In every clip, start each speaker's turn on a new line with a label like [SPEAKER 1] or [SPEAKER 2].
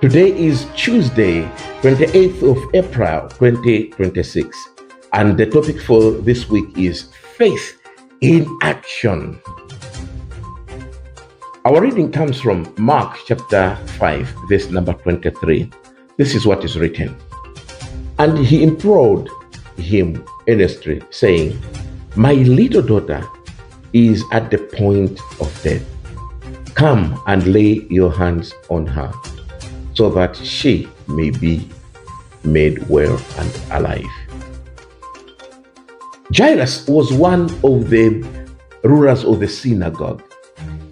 [SPEAKER 1] Today is Tuesday, 28th of April 2026, and the topic for this week is Faith in Action. Our reading comes from Mark chapter 5, verse number 23. This is what is written. And he implored him earnestly, saying, My little daughter is at the point of death. Come and lay your hands on her, so that she may be made well and alive. Jairus was one of the rulers of the synagogue,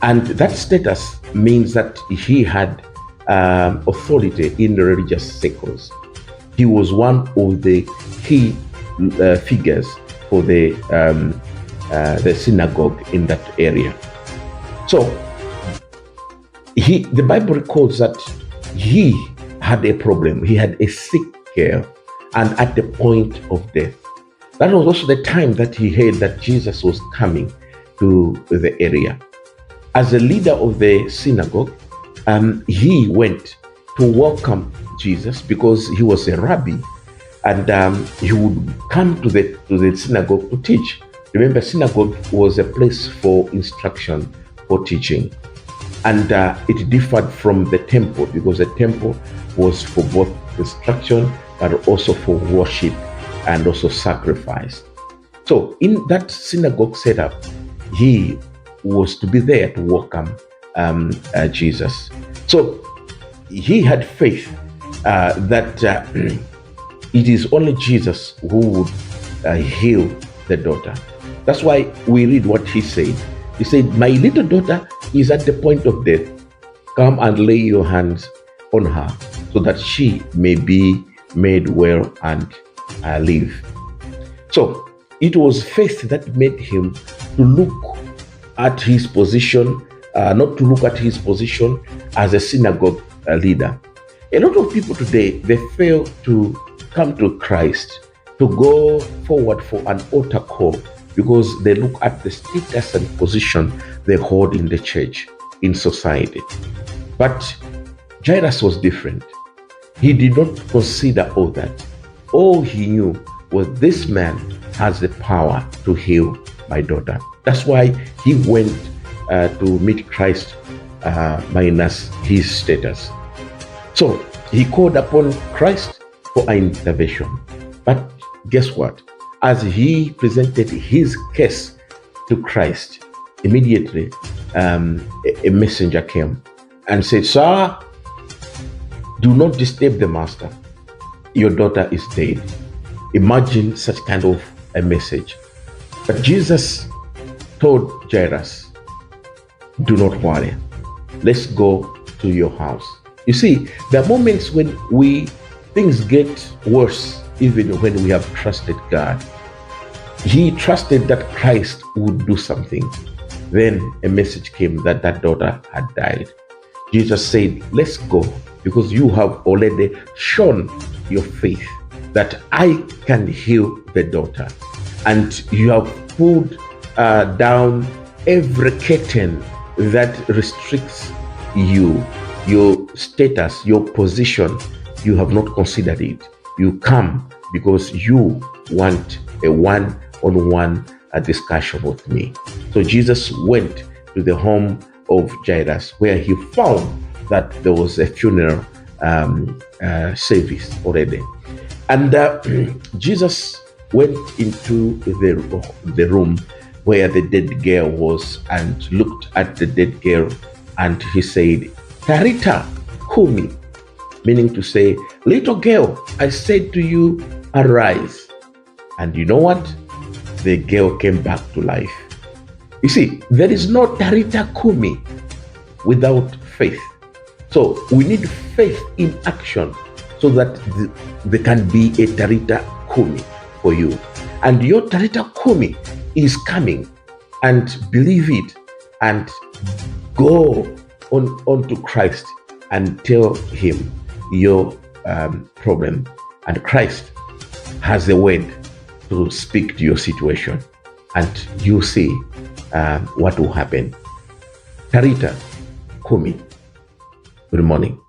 [SPEAKER 1] and that status means that he had authority in the religious circles. He was one of the key figures for the synagogue in that area. So the Bible records that he had a problem. He had a sick girl, and at the point of death. That was also the time that he heard that Jesus was coming to the area. As a leader of the synagogue, he went to welcome Jesus because he was a rabbi, and he would come to the synagogue to teach. Remember, synagogue was a place for instruction, for teaching. And it differed from the temple because the temple was for both instruction but also for worship and also sacrifice. So in that synagogue setup, he was to be there to welcome Jesus. So he had faith that it is only Jesus who would heal the daughter. That's why we read what he said. He said, My little daughter is at the point of death. Come and lay your hands on her, so that she may be made well and live. So it was faith that made him to look at his position, not to look at his position as a synagogue leader. A lot of people today, they fail to come to Christ, to go forward for an altar call, because they look at the status and position they hold in the church, in society. But Jairus was different. He did not consider all that. All he knew was this man has the power to heal my daughter. That's why he went to meet Christ minus his status. So he called upon Christ for an intervention. But guess what? As he presented his case to Christ, immediately a messenger came and said, Sir, do not disturb the master. Your daughter is dead. Imagine such kind of a message. But Jesus told Jairus, do not worry. Let's go to your house. You see, there are moments when things get worse, even when we have trusted God. He trusted that Christ would do something. Then a message came that daughter had died. Jesus said, let's go, because you have already shown your faith that I can heal the daughter. And you have pulled down every curtain that restricts you, your status, your position. You have not considered it. You come because you want a one-on-one discussion with me. So Jesus went to the home of Jairus, where he found that there was a funeral service already. And Jesus went into the room where the dead girl was and looked at the dead girl, and he said, Tarita Kumi, meaning to say, little girl, I said to you, arise. And you know what? The girl came back to life. You see, there is no Tarita Kumi without faith. So we need faith in action so that there can be a Tarita Kumi for you. And your Tarita Kumi is coming, and believe it and go on to Christ and tell him your problem. And Christ has a word to speak to your situation, and you see what will happen. Tarita Kumi, good morning.